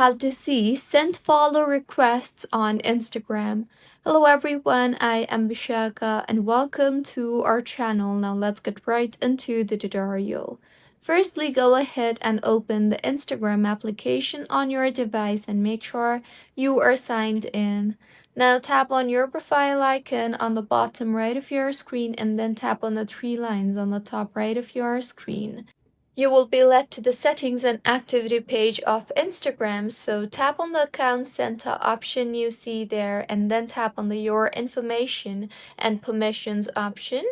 how to see send follow requests on Instagram. Hello everyone, I am Bishaka and welcome to our channel. Now let's get right into the tutorial. Firstly, go ahead and open the Instagram application on your device and make sure you are signed in. Now tap on your profile icon on the bottom right of your screen and then tap on the three lines on the top right of your screen. You will be led to the settings and activity page of Instagram, so tap on the account center option you see there and then tap on the your information and permissions option.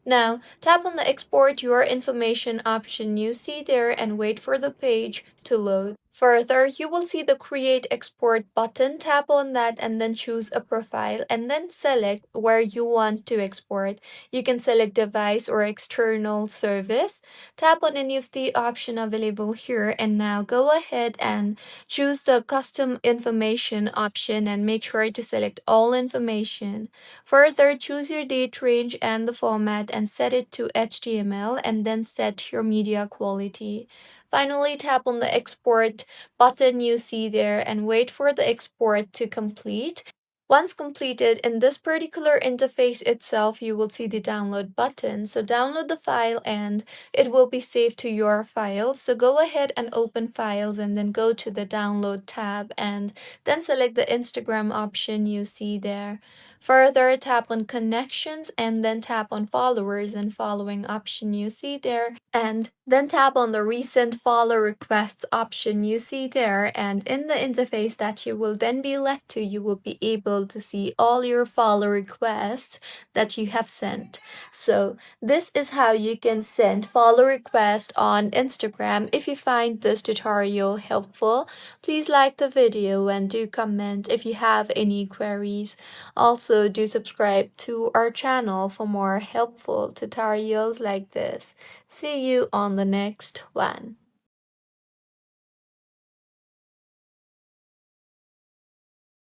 Now tap on the export your information option you see there and wait for the page to load. Further, you will see the Create Export button. Tap on that and then choose a profile and then select where you want to export. You can select device or external service. Tap on any of the option available here and now go ahead and choose the Custom Information option and make sure to select all information. Further, choose your date range and the format and set it to HTML and then set your media quality. Finally, tap on the export button you see there and wait for the export to complete. Once completed, in this particular interface itself, you will see the download button. So download the file and it will be saved to your file. So go ahead and open files and then go to the download tab and then select the Instagram option you see there. Further, tap on connections and then tap on followers and following option you see there. And then tap on the recent follow requests option you see there. And in the interface that you will then be led to, you will be able to see all your follow requests that you have sent. So this is how you can send follow requests on Instagram. If you find this tutorial helpful, please like the video and do comment if you have any queries. Also, do subscribe to our channel for more helpful tutorials like this. See you on the next one.